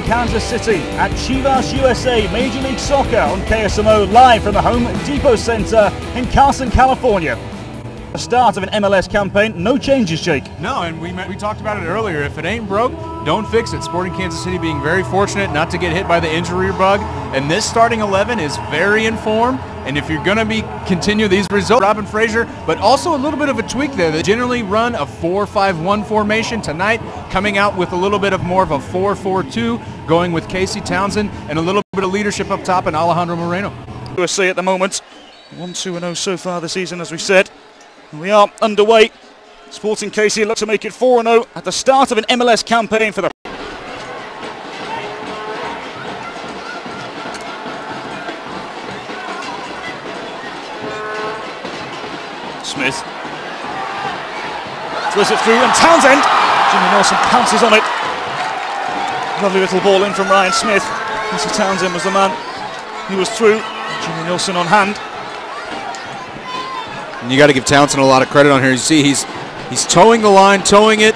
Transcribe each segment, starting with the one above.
Kansas City at Chivas USA Major League Soccer on KSMO, live from the Home Depot Center in Carson, California. The start of an MLS campaign, no changes, Jake. No, and we talked about it earlier. If it ain't broke, don't fix it. Sporting Kansas City being very fortunate not to get hit by the injury bug, and this starting 11 is very informed. And if you're going to continue these results, Robin Fraser, but also a little bit of a tweak there. They generally run a 4-5-1 formation. Tonight, coming out with a little bit of more of a 4-4-2, going with Casey Townsend and a little bit of leadership up top in Alejandro Moreno. USA at the moment, 1-2-0 so far this season, as we said. We are underway. Sporting KC look to make it 4-0 at the start of an MLS campaign for the... Smith throws it through, and Townsend, Jimmy Nelson pounces on it. Lovely little ball in from Ryan Smith. Casey Townsend was the man. He was through. Jimmy Nelson on hand. And you got to give Townsend a lot of credit on here. You see he's towing the line, towing it,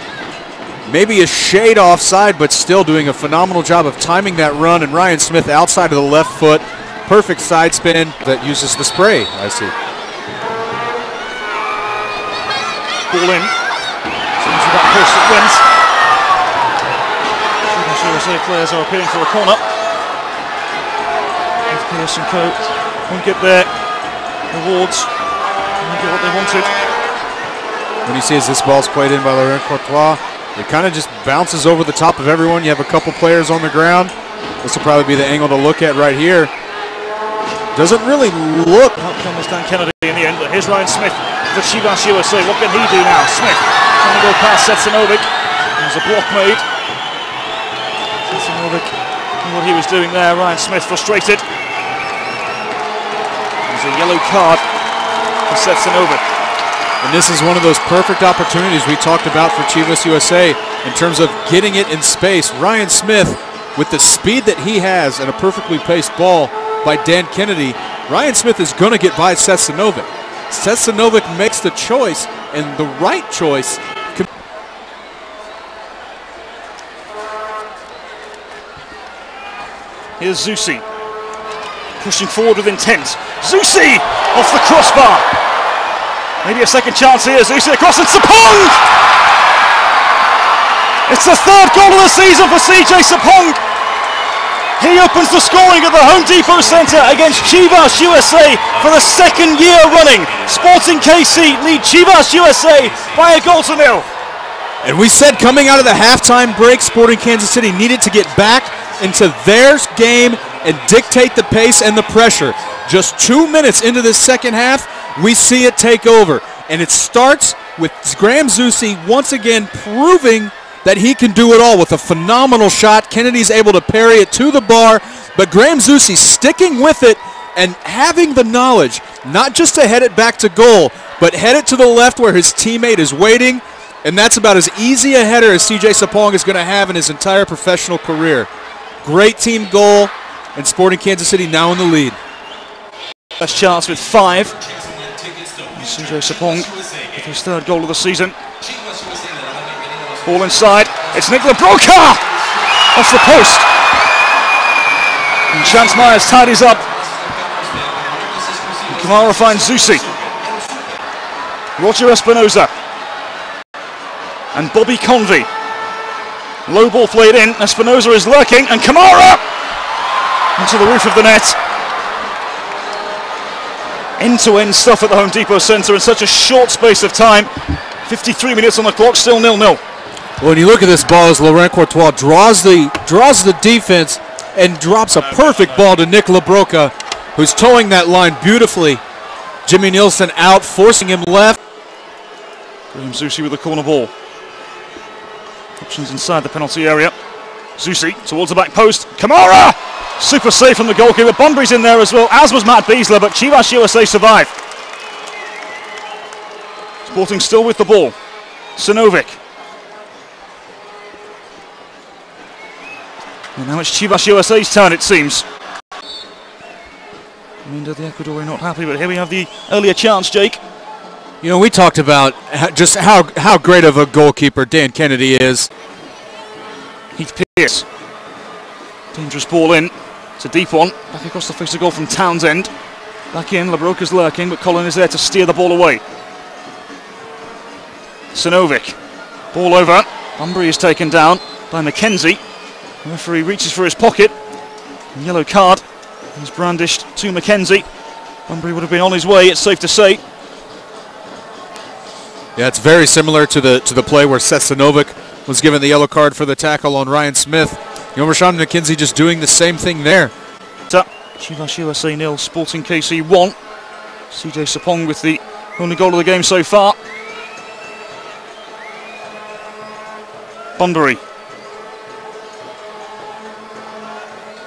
maybe a shade offside, but still doing a phenomenal job of timing that run. And Ryan Smith outside of the left foot, perfect side spin that uses the spray, I see. Ball in. Into that post it wins. Chivas USA players are appealing for a corner. If Pearson Co. won't get their rewards, won't get what they wanted. When you see as this ball's played in by Laurent Courtois, it kind of just bounces over the top of everyone. You have a couple players on the ground. This will probably be the angle to look at right here. Doesn't really look. Outcome was Dan Kennedy in the end, but here's Ryan Smith for Chivas USA. What can he do now? Smith trying to go past Setsanovic. There's a block made. Setsanovic knew what he was doing there. Ryan Smith frustrated. There's a yellow card for Setsanovic. And this is one of those perfect opportunities we talked about for Chivas USA in terms of getting it in space. Ryan Smith, with the speed that he has and a perfectly paced ball by Dan Kennedy, Ryan Smith is going to get by Setsanovic. Setsanovic makes the choice, and the right choice. Here's Zusi, pushing forward with intent. Zusi off the crossbar. Maybe a second chance here. Zusi across, and Sapong! It's the third goal of the season for CJ Sapong. He opens the scoring at the Home Depot Center against Chivas USA for the second year running. Sporting KC lead Chivas USA by 1-0. And we said coming out of the halftime break, Sporting Kansas City needed to get back into their game and dictate the pace and the pressure. Just 2 minutes into this second half, we see it take over. And it starts with Graham Zusi once again proving that he can do it all with a phenomenal shot. Kennedy's able to parry it to the bar, but Graham Zusi sticking with it and having the knowledge, not just to head it back to goal, but head it to the left where his teammate is waiting, and that's about as easy a header as CJ Sapong is going to have in his entire professional career. Great team goal, and Sporting Kansas City now in the lead. Best chance with 5. And CJ Sapong with his third goal of the season. Ball inside, it's Nikola Broka! Off the post. And Chance Myers tidies up. And Kamara finds Zusi. Roger Espinoza. And Bobby Convey. Low ball played in, Espinoza is lurking, and Kamara! Into the roof of the net. End-to-end stuff at the Home Depot Center in such a short space of time. 53 minutes on the clock, still 0-0. When you look at this ball, as Laurent Courtois draws the defense and drops a perfect ball to Nikola Broka, who's towing that line beautifully. Jimmy Nielsen out, forcing him left. Graham Zusi with the corner ball. Options inside the penalty area. Zusi towards the back post. Kamara! Super save from the goalkeeper. Bunbury's in there as well, as was Matt Beasler, but Chivas USA survive. Sporting still with the ball. Sinovic. And now it's Chivas USA's turn, it seems. I mean, the Ecuadorian not happy, but here we have the earlier chance, Jake. You know, we talked about just how great of a goalkeeper Dan Kennedy is. Heath Pierce. Dangerous ball in. It's a deep one. Back across the face of goal from Townsend. Back in, Labroca's lurking, but Colin is there to steer the ball away. Sinovic. Ball over. Bunbury is taken down by McKenzie. The referee reaches for his pocket. A yellow card is brandished to McKenzie. Bunbury would have been on his way, it's safe to say. Yeah, it's very similar to the play where Seth Sinovic was given the yellow card for the tackle on Ryan Smith. You know, Rashawn McKenzie just doing the same thing there. Chivas USA 0, Sporting KC 1. CJ Sapong with the only goal of the game so far. Bunbury.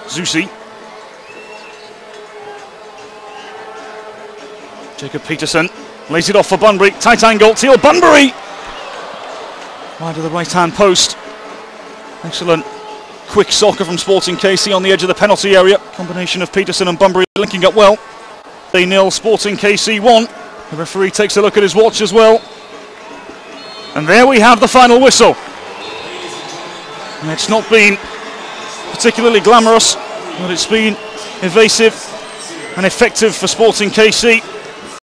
Zusi. Jacob Peterson lays it off for Bunbury. Tight angle. Teal Bunbury. Wide of the right hand post. Excellent quick soccer from Sporting KC on the edge of the penalty area. Combination of Peterson and Bunbury linking up well. 0, Sporting KC 1. The referee takes a look at his watch as well. And there we have the final whistle. And it's not been particularly glamorous, but it's been evasive and effective for Sporting KC.